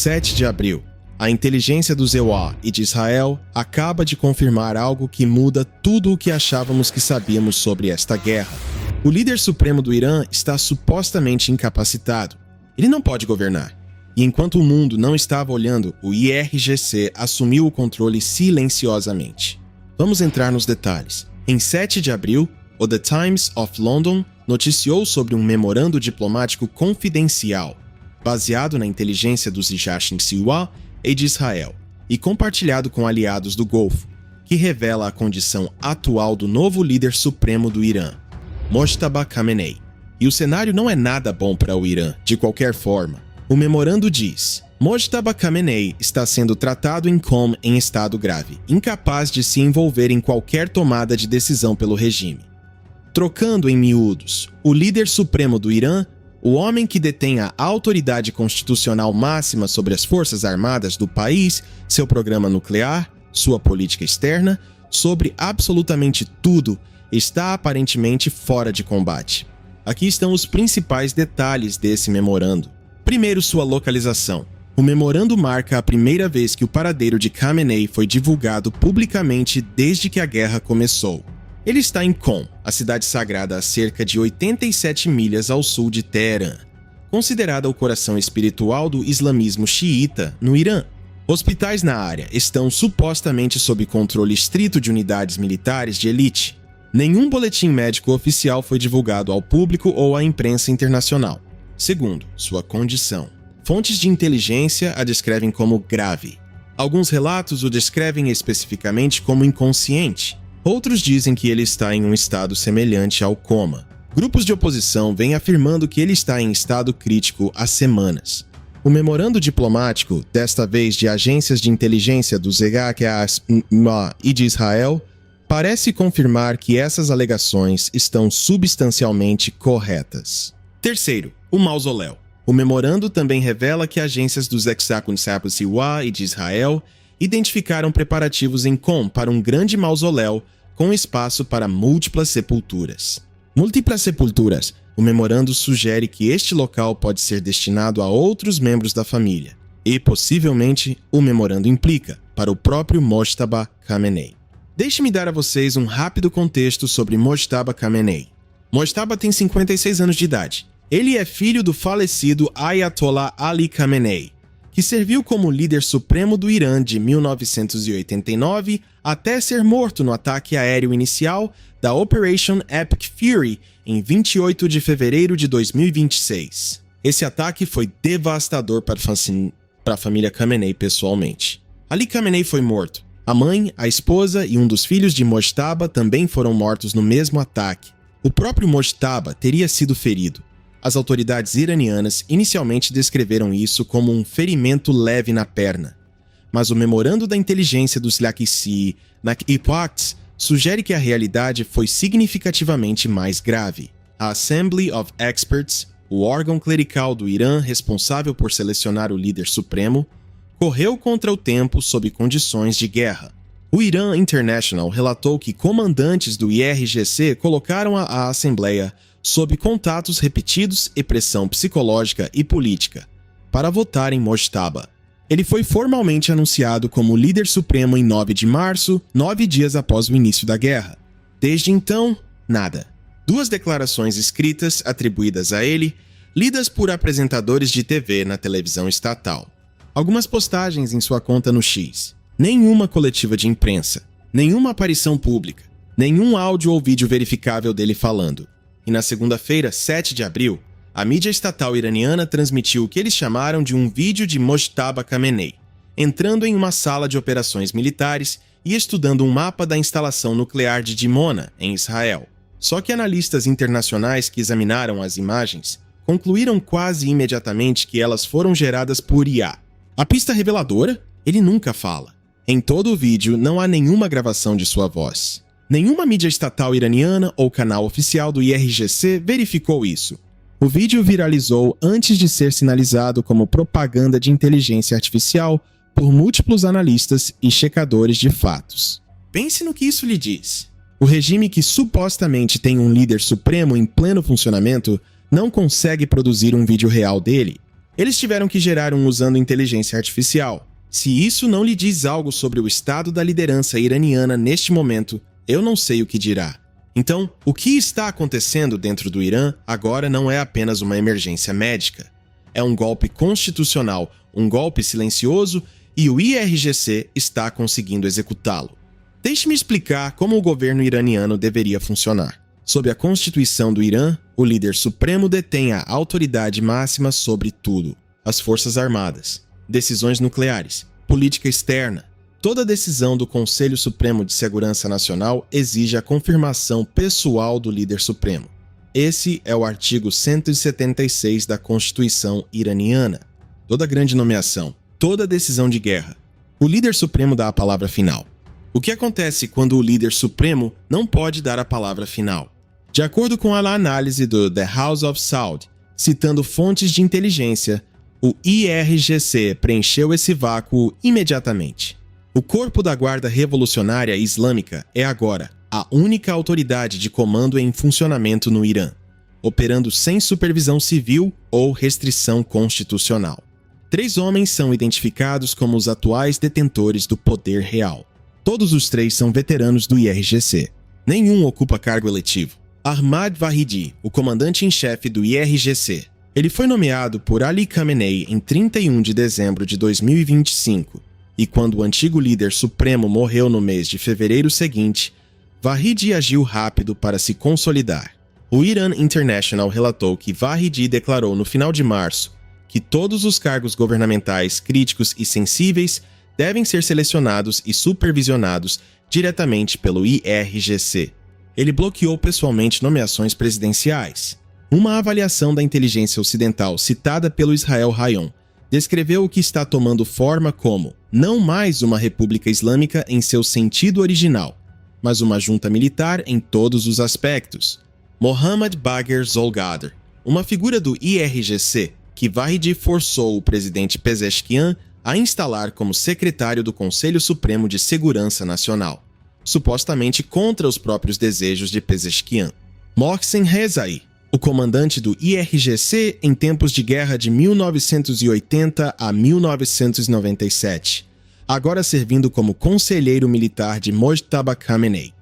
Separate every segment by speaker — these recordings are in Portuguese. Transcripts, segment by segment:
Speaker 1: 7 de abril. A inteligência do Zewar e de Israel acaba de confirmar algo que muda tudo o que achávamos que sabíamos sobre esta guerra. O líder supremo do Irã está supostamente incapacitado. Ele não pode governar. E enquanto o mundo não estava olhando, o IRGC assumiu o controle silenciosamente. Vamos entrar nos detalhes. Em 7 de abril, o The Times of London noticiou sobre um memorando diplomático confidencial, baseado na inteligência dos Yashin Siwa e de Israel, e compartilhado com aliados do Golfo, que revela a condição atual do novo líder supremo do Irã, Mojtaba Khamenei. E o cenário não é nada bom para o Irã, de qualquer forma. O memorando diz: Mojtaba Khamenei está sendo tratado em Qom em estado grave, incapaz de se envolver em qualquer tomada de decisão pelo regime. Trocando em miúdos, o líder supremo do Irã, o homem que detém a autoridade constitucional máxima sobre as forças armadas do país, seu programa nuclear, sua política externa, sobre absolutamente tudo, está aparentemente fora de combate. Aqui estão os principais detalhes desse memorando. Primeiro, sua localização. O memorando marca a primeira vez que o paradeiro de Khamenei foi divulgado publicamente desde que a guerra começou. Ele está em Qom, a cidade sagrada a cerca de 87 milhas ao sul de Teherã, considerada o coração espiritual do islamismo xiita no Irã. Hospitais na área estão supostamente sob controle estrito de unidades militares de elite. Nenhum boletim médico oficial foi divulgado ao público ou à imprensa internacional. Segundo, sua condição. Fontes de inteligência a descrevem como grave. Alguns relatos o descrevem especificamente como inconsciente. Outros dizem que ele está em um estado semelhante ao coma. Grupos de oposição vêm afirmando que ele está em estado crítico há semanas. O memorando diplomático, desta vez de agências de inteligência do ZHA e de Israel, parece confirmar que essas alegações estão substancialmente corretas. Terceiro, o mausoléu. O memorando também revela que agências dos Siwa e de Israel identificaram preparativos em Qom para um grande mausoléu com espaço para múltiplas sepulturas. Múltiplas sepulturas. O memorando sugere que este local pode ser destinado a outros membros da família. E, possivelmente, o memorando implica para o próprio Mojtaba Khamenei. Deixe-me dar a vocês um rápido contexto sobre Mojtaba Khamenei. Mojtaba tem 56 anos de idade. Ele é filho do falecido Ayatollah Ali Khamenei, que serviu como líder supremo do Irã de 1989 até ser morto no ataque aéreo inicial da Operation Epic Fury em 28 de fevereiro de 2026. Esse ataque foi devastador para a família Khamenei pessoalmente. Ali Khamenei foi morto. A mãe, a esposa e um dos filhos de Mojtaba também foram mortos no mesmo ataque. O próprio Mojtaba teria sido ferido. As autoridades iranianas inicialmente descreveram isso como um ferimento leve na perna. Mas o memorando da inteligência dos Lakhisi Nakipaks sugere que a realidade foi significativamente mais grave. A Assembly of Experts, o órgão clerical do Irã responsável por selecionar o líder supremo, correu contra o tempo sob condições de guerra. O Iran International relatou que comandantes do IRGC colocaram a Assembleia sob contatos repetidos e pressão psicológica e política para votar em Mojtaba. Ele foi formalmente anunciado como líder supremo em 9 de março, 9 dias após o início da guerra. Desde então, nada. 2 declarações escritas atribuídas a ele, lidas por apresentadores de TV na televisão estatal. Algumas postagens em sua conta no X. Nenhuma coletiva de imprensa. Nenhuma aparição pública. Nenhum áudio ou vídeo verificável dele falando. E na segunda-feira, 7 de abril, a mídia estatal iraniana transmitiu o que eles chamaram de um vídeo de Mojtaba Khamenei, entrando em uma sala de operações militares e estudando um mapa da instalação nuclear de Dimona, em Israel. Só que analistas internacionais que examinaram as imagens concluíram quase imediatamente que elas foram geradas por IA. A pista reveladora? Ele nunca fala. Em todo o vídeo não há nenhuma gravação de sua voz. Nenhuma mídia estatal iraniana ou canal oficial do IRGC verificou isso. O vídeo viralizou antes de ser sinalizado como propaganda de inteligência artificial por múltiplos analistas e checadores de fatos. Pense no que isso lhe diz. O regime que supostamente tem um líder supremo em pleno funcionamento não consegue produzir um vídeo real dele. Eles tiveram que gerar um usando inteligência artificial. Se isso não lhe diz algo sobre o estado da liderança iraniana neste momento, eu não sei o que dirá. Então, o que está acontecendo dentro do Irã agora não é apenas uma emergência médica. É um golpe constitucional, um golpe silencioso, e o IRGC está conseguindo executá-lo. Deixe-me explicar como o governo iraniano deveria funcionar. Sob a Constituição do Irã, o líder supremo detém a autoridade máxima sobre tudo: as forças armadas, decisões nucleares, política externa. Toda decisão do Conselho Supremo de Segurança Nacional exige a confirmação pessoal do líder supremo. Esse é o artigo 176 da Constituição iraniana. Toda grande nomeação, toda decisão de guerra, o líder supremo dá a palavra final. O que acontece quando o líder supremo não pode dar a palavra final? De acordo com a análise do The House of Saud, citando fontes de inteligência, o IRGC preencheu esse vácuo imediatamente. O Corpo da Guarda Revolucionária Islâmica é agora a única autoridade de comando em funcionamento no Irã, operando sem supervisão civil ou restrição constitucional. 3 homens são identificados como os atuais detentores do poder real. Todos os 3 são veteranos do IRGC. Nenhum ocupa cargo eletivo. Ahmad Vahidi, o comandante em chefe do IRGC. Ele foi nomeado por Ali Khamenei em 31 de dezembro de 2025, e quando o antigo líder supremo morreu no mês de fevereiro seguinte, Vahidi agiu rápido para se consolidar. O Iran International relatou que Vahidi declarou no final de março que todos os cargos governamentais críticos e sensíveis devem ser selecionados e supervisionados diretamente pelo IRGC. Ele bloqueou pessoalmente nomeações presidenciais. Uma avaliação da inteligência ocidental citada pelo Israel Hayom descreveu o que está tomando forma como não mais uma república islâmica em seu sentido original, mas uma junta militar em todos os aspectos. Mohammad Bagher Zolgadar, uma figura do IRGC, que Vahidi forçou o presidente Pezeshkian a instalar como secretário do Conselho Supremo de Segurança Nacional, supostamente contra os próprios desejos de Pezeshkian. Mohsen Rezai, o comandante do IRGC em tempos de guerra de 1980 a 1997, agora servindo como conselheiro militar de Mojtaba Khamenei.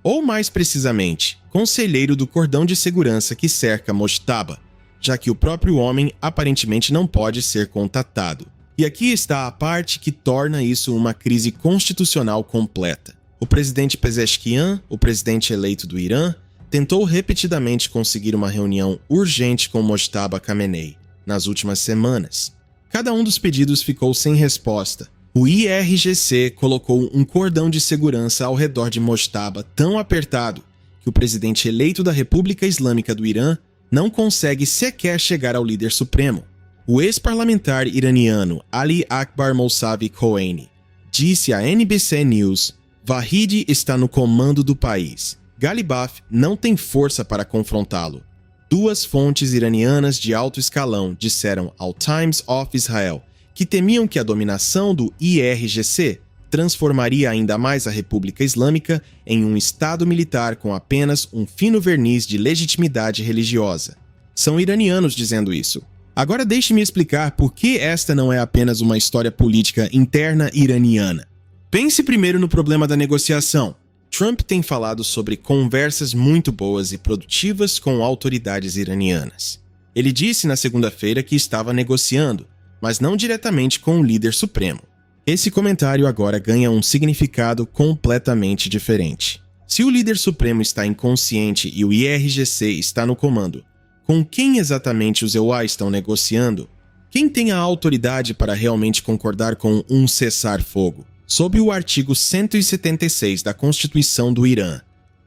Speaker 1: Ou mais precisamente, conselheiro do cordão de segurança que cerca Mojtaba, já que o próprio homem aparentemente não pode ser contatado. E aqui está a parte que torna isso uma crise constitucional completa. O presidente Pezeshkian, o presidente eleito do Irã, tentou repetidamente conseguir uma reunião urgente com Mojtaba Khamenei nas últimas semanas. Cada um dos pedidos ficou sem resposta. O IRGC colocou um cordão de segurança ao redor de Mojtaba tão apertado que o presidente eleito da República Islâmica do Irã não consegue sequer chegar ao líder supremo. O ex-parlamentar iraniano Ali Akbar Mousavi Khomeini disse à NBC News: Vahidi está no comando do país. Ghalibaf não tem força para confrontá-lo. 2 fontes iranianas de alto escalão disseram ao Times of Israel que temiam que a dominação do IRGC transformaria ainda mais a República Islâmica em um estado militar com apenas um fino verniz de legitimidade religiosa. São iranianos dizendo isso. Agora deixe-me explicar por que esta não é apenas uma história política interna iraniana. Pense primeiro no problema da negociação. Trump tem falado sobre conversas muito boas e produtivas com autoridades iranianas. Ele disse na segunda-feira que estava negociando, mas não diretamente com o líder supremo. Esse comentário agora ganha um significado completamente diferente. Se o líder supremo está inconsciente e o IRGC está no comando, com quem exatamente os EUA estão negociando? Quem tem a autoridade para realmente concordar com um cessar-fogo? Sob o artigo 176 da Constituição do Irã,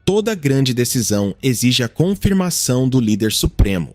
Speaker 1: toda grande decisão exige a confirmação do líder supremo.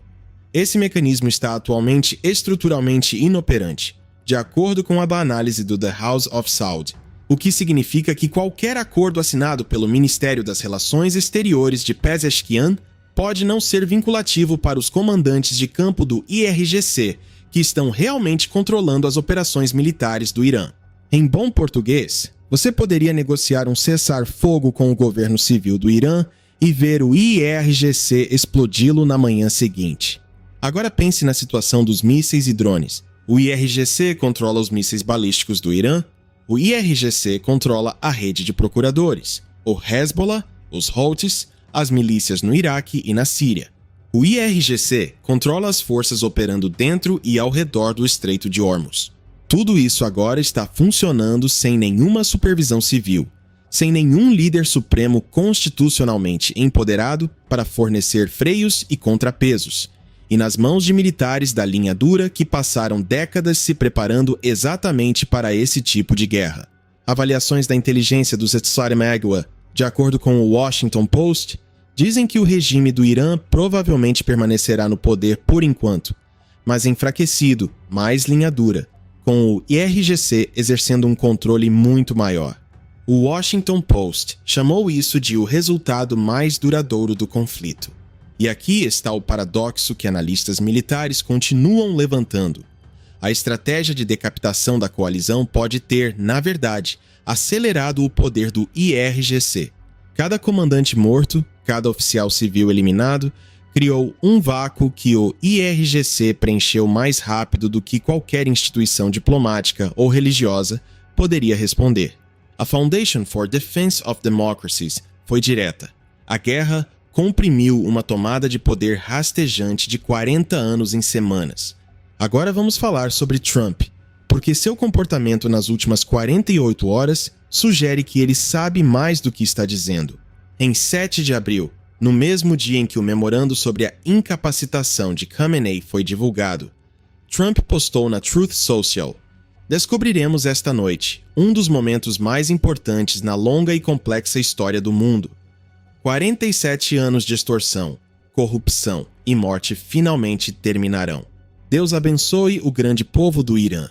Speaker 1: Esse mecanismo está atualmente estruturalmente inoperante, de acordo com a análise do The House of Saud, o que significa que qualquer acordo assinado pelo Ministério das Relações Exteriores de Pezeshkian pode não ser vinculativo para os comandantes de campo do IRGC, que estão realmente controlando as operações militares do Irã. Em bom português, você poderia negociar um cessar-fogo com o governo civil do Irã e ver o IRGC explodi-lo na manhã seguinte. Agora pense na situação dos mísseis e drones. O IRGC controla os mísseis balísticos do Irã, o IRGC controla a rede de procuradores, o Hezbollah, os Houthis, as milícias no Iraque e na Síria. O IRGC controla as forças operando dentro e ao redor do Estreito de Hormuz. Tudo isso agora está funcionando sem nenhuma supervisão civil, sem nenhum líder supremo constitucionalmente empoderado para fornecer freios e contrapesos, e nas mãos de militares da linha dura que passaram décadas se preparando exatamente para esse tipo de guerra. Avaliações da inteligência do Zetsarim Agwa, de acordo com o Washington Post, dizem que o regime do Irã provavelmente permanecerá no poder por enquanto, mas enfraquecido, mais linha dura, com o IRGC exercendo um controle muito maior. O Washington Post chamou isso de o resultado mais duradouro do conflito. E aqui está o paradoxo que analistas militares continuam levantando. A estratégia de decapitação da coalizão pode ter, na verdade, acelerado o poder do IRGC. Cada comandante morto, cada oficial civil eliminado, criou um vácuo que o IRGC preencheu mais rápido do que qualquer instituição diplomática ou religiosa poderia responder. A Foundation for Defense of Democracies foi direta. A guerra comprimiu uma tomada de poder rastejante de 40 anos em semanas. Agora vamos falar sobre Trump, porque seu comportamento nas últimas 48 horas sugere que ele sabe mais do que está dizendo. Em 7 de abril, no mesmo dia em que o memorando sobre a incapacitação de Khamenei foi divulgado, Trump postou na Truth Social: "Descobriremos esta noite um dos momentos mais importantes na longa e complexa história do mundo. 47 anos de extorsão, corrupção e morte finalmente terminarão. Deus abençoe o grande povo do Irã."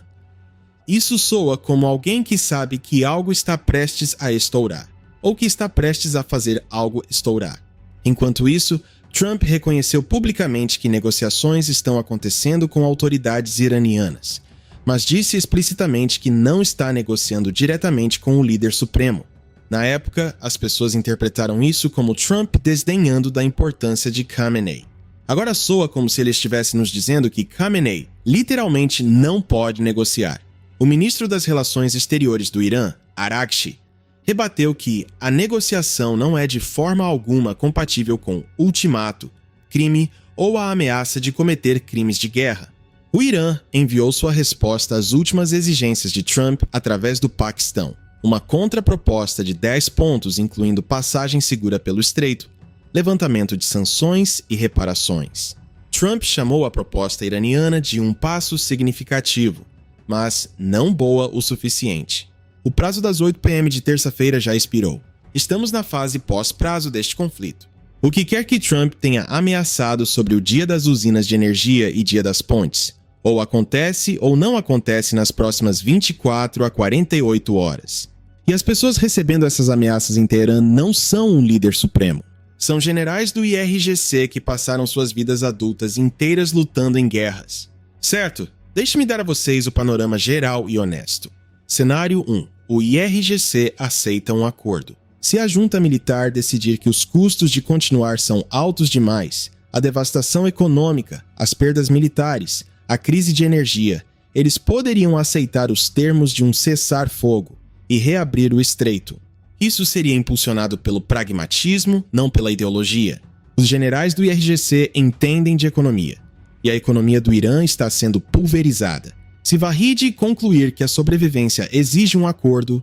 Speaker 1: Isso soa como alguém que sabe que algo está prestes a estourar, ou que está prestes a fazer algo estourar. Enquanto isso, Trump reconheceu publicamente que negociações estão acontecendo com autoridades iranianas, mas disse explicitamente que não está negociando diretamente com o líder supremo. Na época, as pessoas interpretaram isso como Trump desdenhando da importância de Khamenei. Agora soa como se ele estivesse nos dizendo que Khamenei literalmente não pode negociar. O ministro das Relações Exteriores do Irã, Araghchi, rebateu que a negociação não é de forma alguma compatível com ultimato, crime ou a ameaça de cometer crimes de guerra. O Irã enviou sua resposta às últimas exigências de Trump através do Paquistão, uma contraproposta de 10 pontos incluindo passagem segura pelo estreito, levantamento de sanções e reparações. Trump chamou a proposta iraniana de um passo significativo, mas não boa o suficiente. O prazo das 8 p.m. de terça-feira já expirou. Estamos na fase pós-prazo deste conflito. O que quer que Trump tenha ameaçado sobre o Dia das Usinas de Energia e Dia das Pontes, ou acontece ou não acontece nas próximas 24 a 48 horas. E as pessoas recebendo essas ameaças em Teherã não são um líder supremo. São generais do IRGC que passaram suas vidas adultas inteiras lutando em guerras. Certo? Deixe-me dar a vocês o panorama geral e honesto. Cenário 1. O IRGC aceita um acordo. Se a junta militar decidir que os custos de continuar são altos demais, a devastação econômica, as perdas militares, a crise de energia, eles poderiam aceitar os termos de um cessar-fogo e reabrir o estreito. Isso seria impulsionado pelo pragmatismo, não pela ideologia. Os generais do IRGC entendem de economia, e a economia do Irã está sendo pulverizada. Se Vahid concluir que a sobrevivência exige um acordo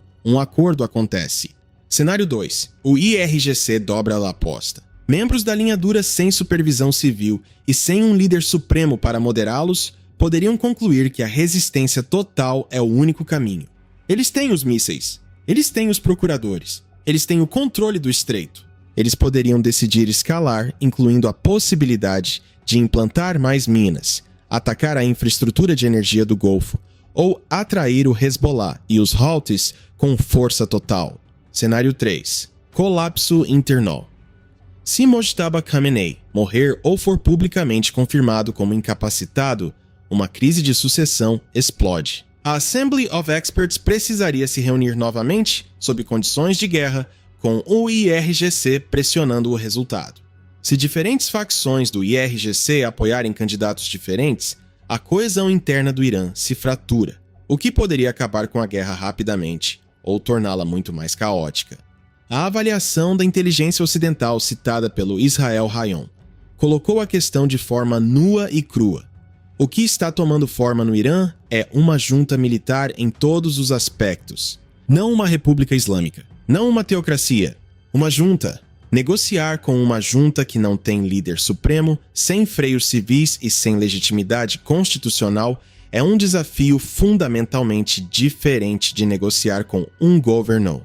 Speaker 1: acontece. Cenário 2. O IRGC dobra a aposta. Membros da linha dura sem supervisão civil e sem um líder supremo para moderá-los poderiam concluir que a resistência total é o único caminho. Eles têm os mísseis, eles têm os procuradores, eles têm o controle do estreito. Eles poderiam decidir escalar, incluindo a possibilidade de implantar mais minas, atacar a infraestrutura de energia do Golfo ou atrair o Hezbollah e os Houthis com força total. Cenário 3. Colapso internal. Se Mojtaba Khamenei morrer ou for publicamente confirmado como incapacitado, uma crise de sucessão explode. A Assembly of Experts precisaria se reunir novamente, sob condições de guerra, com o IRGC pressionando o resultado. Se diferentes facções do IRGC apoiarem candidatos diferentes, a coesão interna do Irã se fratura, o que poderia acabar com a guerra rapidamente, ou torná-la muito mais caótica. A avaliação da inteligência ocidental citada pelo Israel Hayom colocou a questão de forma nua e crua. O que está tomando forma no Irã é uma junta militar em todos os aspectos. Não uma república islâmica, não uma teocracia, uma junta. Negociar com uma junta que não tem líder supremo, sem freios civis e sem legitimidade constitucional é um desafio fundamentalmente diferente de negociar com um governo.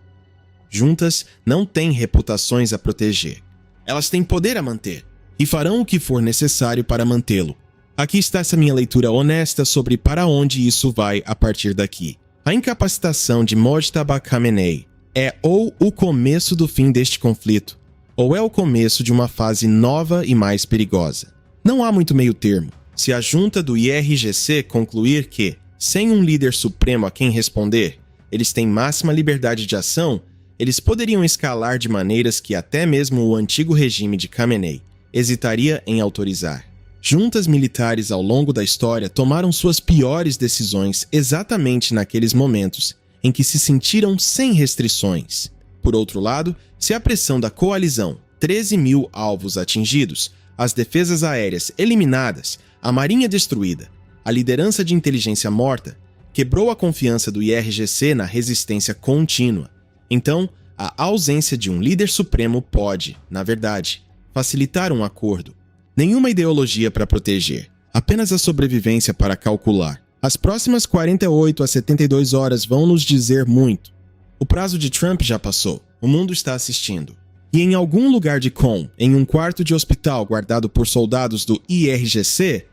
Speaker 1: Juntas não têm reputações a proteger. Elas têm poder a manter e farão o que for necessário para mantê-lo. Aqui está essa minha leitura honesta sobre para onde isso vai a partir daqui. A incapacitação de Mojtaba Khamenei é ou o começo do fim deste conflito, ou é o começo de uma fase nova e mais perigosa. Não há muito meio termo. Se a junta do IRGC concluir que, sem um líder supremo a quem responder, eles têm máxima liberdade de ação, eles poderiam escalar de maneiras que até mesmo o antigo regime de Khamenei hesitaria em autorizar. Juntas militares ao longo da história tomaram suas piores decisões exatamente naqueles momentos em que se sentiram sem restrições. Por outro lado, se a pressão da coalizão, 13 mil alvos atingidos, as defesas aéreas eliminadas, a marinha destruída, a liderança de inteligência morta, quebrou a confiança do IRGC na resistência contínua, então a ausência de um líder supremo pode, na verdade, facilitar um acordo. Nenhuma ideologia para proteger, apenas a sobrevivência para calcular. As próximas 48 a 72 horas vão nos dizer muito. O prazo de Trump já passou, o mundo está assistindo. E em algum lugar de Qom, em um quarto de hospital guardado por soldados do IRGC,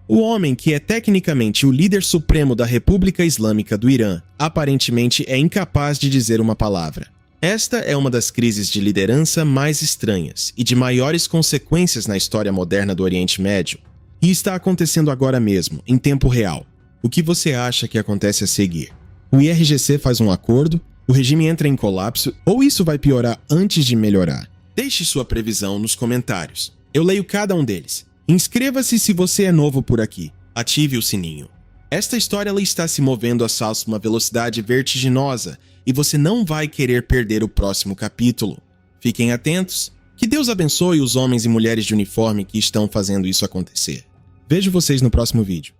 Speaker 1: o homem que é tecnicamente o líder supremo da República Islâmica do Irã aparentemente é incapaz de dizer uma palavra. Esta é uma das crises de liderança mais estranhas e de maiores consequências na história moderna do Oriente Médio. E está acontecendo agora mesmo, em tempo real. O que você acha que acontece a seguir? O IRGC faz um acordo, o regime entra em colapso, ou isso vai piorar antes de melhorar? Deixe sua previsão nos comentários. Eu leio cada um deles. Inscreva-se se você é novo por aqui. Ative o sininho. Esta história ela está se movendo a saltos uma velocidade vertiginosa e você não vai querer perder o próximo capítulo. Fiquem atentos. Que Deus abençoe os homens e mulheres de uniforme que estão fazendo isso acontecer. Vejo vocês no próximo vídeo.